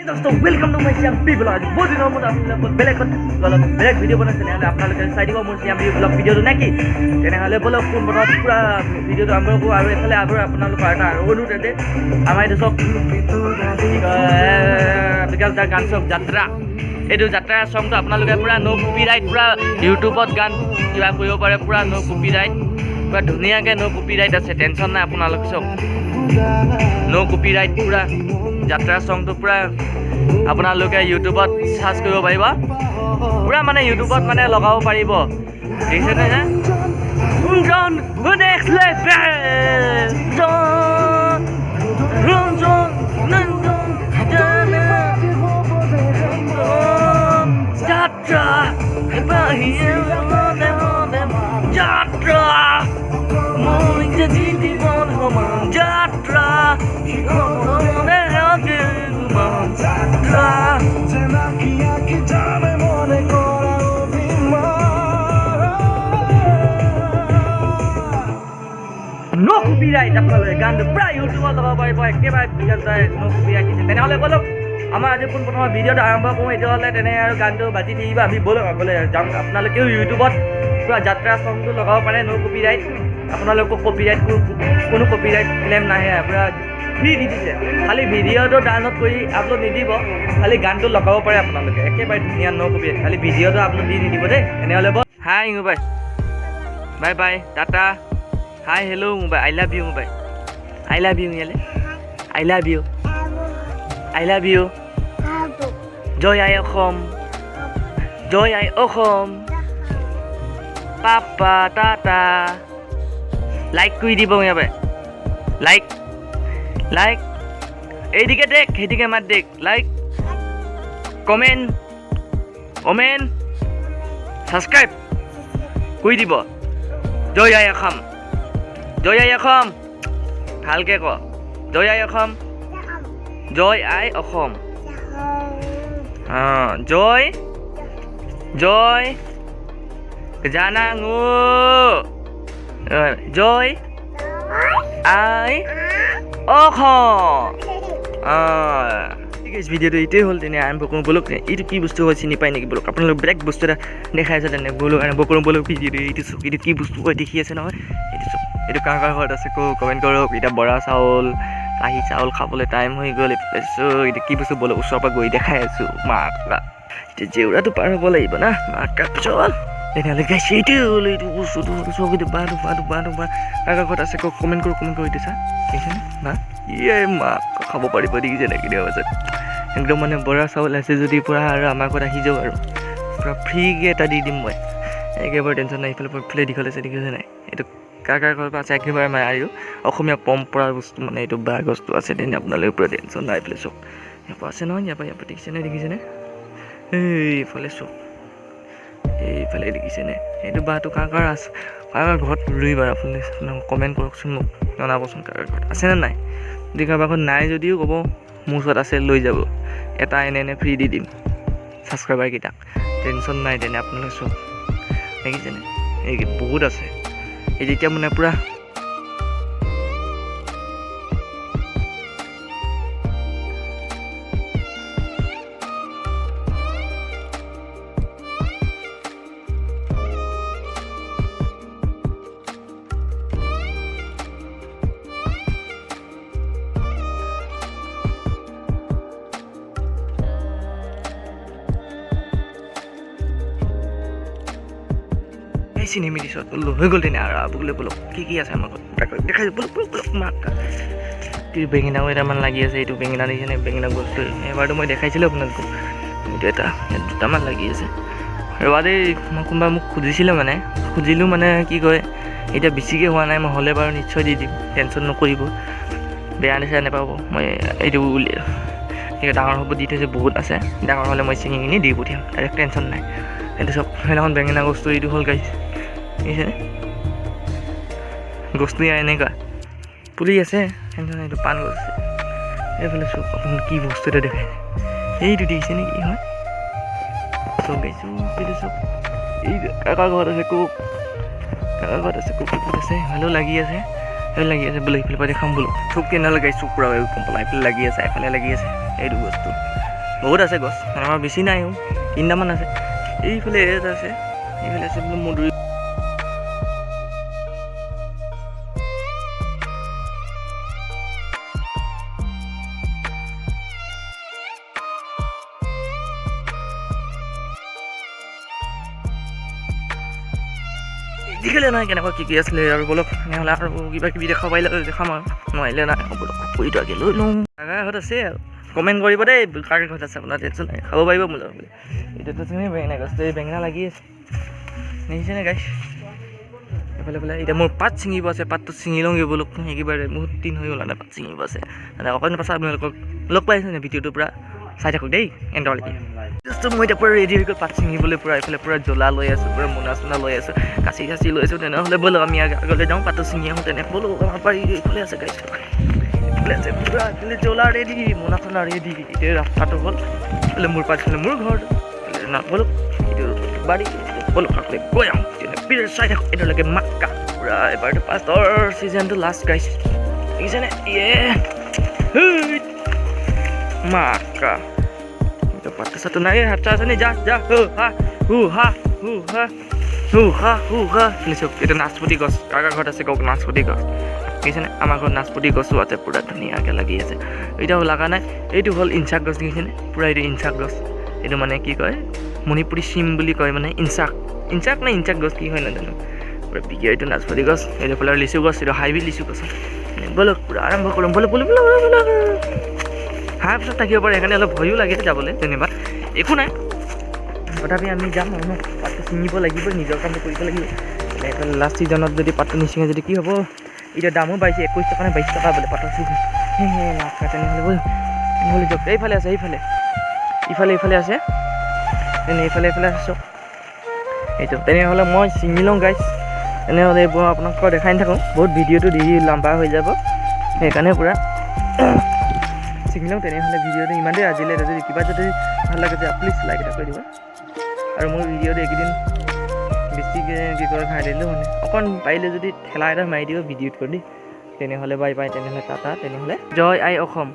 दोस्तों welcome to my Shyam B blog बहुत दिनों में आपन बेलेग वीडियो बनाइছে নেহলে আপোনালোকে চাই দিব মোৰ শ্যাম বি ব্লগ ভিডিওটো নেকি তেনেহলে বলক কোন বনত পুৰা ভিডিওটো আৰম্ভ কৰো আৰু এফালে আৰু আপোনালোকৰ এটা অনুৰোধ আছে আমাৰ এইটো সব বিকাশ দা গান সব যাত্ৰা এইটো যাত্ৰা সংটো আপোনালোকে পুৰা নো কপিৰাইট পুৰা ইউটিউবত গান কিবা কৰিব পাৰে পুৰা নো কপিৰাইট পুৰা ধুনীয়াকৈ নো কপিৰাইট আছে টেনচন নাই আপোনালোকে সব নো কপিৰাইট পুৰা যাত্ৰা সংটো পুৰা আপোনালোকে ইউটিউবত সাৰ্চ কৰিব পাৰিব পুৰা মানে ইউটিউবত মানে লগাব পাৰিব দেখিছে নে জন নেক্সট লেভেল জন যাত্ৰা যাত্ৰা মই যে জীৱন সমান যাত্ৰা নো কপিৰাইট আপোনালোকে গানটো প্ৰায় ইউটিউবত লগাব পাৰিব একেবাৰে বিকাশ দাই নো কপিৰাইট দিছে তেনেহ'লে বলক আমাৰ আজি পোনপ্ৰথমে ভিডিঅ'টো আৰম্ভ কৰোঁ এতিয়াহ'লে তেনে আৰু গানটো বাজি থাকিব আমি বলক আগলৈ যাম আপোনালোকেও ইউটিউবত পুৰা যাত্ৰা সংটো লগাব পাৰে নো কপিৰাইট আপোনালোকক কপিৰাইট কোনো কপিৰাইট ক্লেইম নাহে পুৰা ফ্ৰী দি দিছে খালি ভিডিঅ'টো ডাউনলোড কৰি আপলোড নিদিব খালি গানটো লগাব পাৰে আপোনালোকে একেবাৰে ধুনীয়া নো কপিৰাইট খালি ভিডিঅ'টো আপলোড দি নিদিব দেই তেনেহ'লে hi mobile bye bye tata hi hello' mobile I love you mobile I love you ইয়ালে I love you I love you জয় আই অসম জয় আই অসম পাপা টাটা লাইক কৰি দিব ইয়াবে লাইক লাইক এইদিকে দেখ সেইদিকে মাত দেখ লাইক কমেণ্ট কমেণ্ট ছাবস্ক্ৰাইব কৰি দিব জয় আই অসম জয় আই অসম ভালকৈ ক জয় আই অসম জয় আই অসম জয় জয় জানাঙো জয় আই অসম ঠিক আছে ভিডিঅ'টো এইটোৱে হ'ল তেনে আৰম্ভ কৰোঁ বলক এইটো কি বস্তু হয় চিনি পায় নেকি বলক আপোনালোকে বেলেগ বস্তু এটা দেখাই আছে তেনে বলক আৰম্ভ কৰোঁ বলক ভিডিঅ'টো এইটো চক এইটো কি বস্তু হয় দেখি আছে নহয় এইটো চক এইটো কাৰ কাৰ ঘৰত আছে কমেণ্ট কৰক এতিয়া বৰা চাউল কাঁহী চাউল খাবলৈ টাইম হৈ গ'ল এইটো কি বস্তু বলক ওচৰৰ পৰা গৈ দেখাই আছোঁ মাক এতিয়া জেউৰাটো পাৰ হ'ব লাগিব না মাক চল তেনেহ'লে গাইছে এইটো হ'ল এইটো বস্তুটো চক এইটো বাটো কাৰ ঘৰত আছে কমেণ্ট কৰি দিছা দেখিছেনে না ইয়ে মাক খাব পাৰিব দেখিছে নে কেতিয়াবা পাছত একদম মানে বৰা চাউল আছে যদি পূৰা আৰু আমাৰ ঘৰত আহি যাওক আৰু পূৰা ফ্ৰীকৈ এটা দি দিম মই একেবাৰে টেনশ্যন নাই ইফালে দীঘল আছে দেখিছে নাই এইটো কাৰ ঘৰৰ পৰা আছে একেবাৰে মানে আৰু অসমীয়া পৰম্পৰাৰ বস্তু মানে এইটো বেয়া বস্তু আছে তেনে আপোনালোকে পূৰা টেনশ্যন নাই এইফালে চক ইয়াৰ পৰা আছে নহয় ইয়াৰ পৰা দেখিছেনে এইফালে চক এইফালে দেখিছেনে এইটো বাটো কাৰ আছে কাৰ ঘৰত ৰুই বাৰু আপুনি কমেণ্ট কৰকচোন মোক জনাবচোন কাৰ ঘৰত আছেনে নাই যদি কাৰোবাৰ ঘৰত নাই যদিও ক'ব মোৰ ওচৰত আছে লৈ যাব এটা এনে ফ্ৰী দি দিম ছাবস্ক্ৰাইবাৰকেইটাক টেনশ্যন নাই তেনে আপোনালোকে চব দেখিছেনে এই বহুত আছে এই যেতিয়া মানে পূৰা চিনি মেডিচত হৈ গ'ল তেনে আৰু বোলে বলক কি আছে আমাৰ ঘৰত দেখাই বলক মাক বেঙেনাও এটামান লাগি আছে এইটো বেঙেনা দেখিছেনে বেঙেনা গছটো এবাৰতো মই দেখাইছিলোঁ আপোনালোকক এইটো এটা দুটামান লাগি আছে ৰবা দেই মই কোনোবা মোক খুজিছিলোঁ খুজিলোঁ মানে কি কয় এতিয়া বেছিকৈ হোৱা নাই মই হ'লে বাৰু নিশ্চয় দি দিম টেনশ্যন নকৰিব বেয়া নিচিনা নাপাব মই এইটো ডাঙৰ হ'ব দি থৈছে বহুত আছে ডাঙৰ হ'লে মই ছিঙি কিনি দি পঠিয়াম ডাইৰেক্ট টেনশ্যন নাই এইটো চব সেইদিনাখন বেঙেনা গছটো এইটো হ'ল গাইছে দেখিছেনে গছটো এনেকুৱা পুলি আছে টেনশ্যন এইটো পাণ গছ আছে এইফালে চব আপুনি কি বস্তু এটা দেখাই এইটো দেখিছেনে কি হয় চব গাইছোঁ এইটো চব এই কাকাৰ ঘৰত আছে কাকাৰ ঘৰত আছে আছে ভালো লাগি আছে এইফালে লাগি আছে বোলে এইফালে পৰা দেখাম বোলো চব কেনেকৈ লগাইছোঁ পূৰা কম্পলা এইফালে লাগি আছে এফালে লাগি আছে এইটো বস্তু বহুত আছে গছ আমাৰ বেছি নাই তিনিটামান আছে এইফালে এটা আছে এইফালে আছে বোলো মধুৰি দেখিলে নহয় কেনেকুৱা কি আছিলে আৰু বলক তেনেহ'লে আৰু কিবা কিবি দেখাব পাৰিলে দেখাম আৰু নোৱাৰিলে নাই বলক কুকুৰিটো আগে লৈ লওঁ কাকা ঘৰত আছে আৰু কমেণ্ট কৰিব দেই কাকা ঘৰত আছে আপোনাৰ টেনশ্যন নাই খাব পাৰিব মোৰ লগত এতিয়াতো তুমি বেঙেনা গছটো বেঙেনা লাগি আছে দেখিছেনে গাইছ এইফালে ফালে এতিয়া মোৰ পাত ছিঙিব আছে পাতটো ছিঙি লওঁগৈ বলক একেবাৰে বহুত দিন হৈ গ'ল মানে পাত ছিঙিব আছে মানে অকণ পাছত আপোনালোকক লগ পাইছে নে ভিডিঅ'টো পূৰা চাই থাকক দেই এণ্ডলৈকে মই এতিয়া পূৰা ৰেডি হৈ গ'ল পাত ছিঙিবলৈ পূৰা এইফালে পূৰা জ্বলা লৈ আছোঁ পূৰা মোনা চোনা লৈ আছোঁ কাচি চাচি লৈ আছোঁ তেনেহ'লে ব'লক আমি আগলৈ যাওঁ পাতটো ছিঙি আহোঁ তেনে ব'লক আমাৰ পাৰি এইফালে আছে গাইছ এইফালে আছে পূৰা এইফালে জ্বলা ৰেডি মোনা চোনা ৰেডি এতিয়া ৰাস্তাটো হ'ল এইফালে মোৰ পাছফালে মোৰ ঘৰ এইফালে না ব'লক এইটো বাৰী ব'লক আগলৈ গৈ আহোঁ তেনে চাই থাকক এতিয়ালৈকে মাক্কা পূৰা এবাৰটো পাছৰ ছিজনটো লাষ্ট গাইছ দেখিছেনে ইয়ে মাক্কা পাত্তা চাত্তা নাই হাতটা আছে নি যা যা শুনিছোঁ এইটো নাচপতি গছ কাকাৰ ঘৰত আছে কওক নাচপতি গছ দেখিছেনে আমাৰ ঘৰত নাচপতি গছো আছে পূৰা ধুনীয়াকৈ লাগি আছে এতিয়া লগা নাই এইটো হ'ল ইনচাক গছ দেখিছেনে পূৰা এইটো ইনচাক গছ এইটো মানে কি কয় মণিপুৰী চিম বুলি কয় মানে ইনচাক নে ইনচাক গছ কি হয় নাজানো পূৰা বিকি এইটো নাচপতি গছ এইটো ফালে লিচু গছ এইটো হাইব্ৰিড লিচু গছ ব'লক পূৰা আৰম্ভ কৰিম ব'লক ব'লক ব'লক হাঁহ পিছত থাকিব পাৰে সেইকাৰণে অলপ ভয়ো লাগে যাবলৈ যেনিবা একো নাই তথাপি আমি যাম ন পাতটো ছিঙিব লাগিব নিজৰ কামটো কৰিব লাগিব এইফালে লাষ্ট ছিজনত যদি পাতটো নিছিঙে যদি কি হ'ব এতিয়া দামো বাঢ়িছে 21 টকা নে 22 টকা বোলে পাতৰ ছিজন লাভ তেনেহ'লে ব'ল যাওক এইফালে আছে ইফালে আছে এইফালে আছে চব এইটো তেনেহ'লে মই ছিঙি লওঁ গাইছ তেনেহ'লে এইবোৰ আপোনাক দেখাই নাথাকোঁ বহুত ভিডিঅ'টো দি লম্বা হৈ যাব সেইকাৰণে পূৰা ছিঙি লওঁ তেনেহ'লে ভিডিঅ'টো ইমানেই আজিলৈ যদি কিবা যদি ভাল লাগে তেতিয়া প্লিজ লাইক এটা কৰি দিব আৰু মোৰ ভিডিঅ'টো এইকেইদিন বেছিকৈ কি কৰে খাই দিলোঁ মানে অকণ পাৰিলে যদি ঠেলা এটা মাৰি দিব ভিডিঅ'ত কৰি দি তেনেহ'লে বাই বাই তেনেহ'লে টাটা তেনেহ'লে জয় আই অসম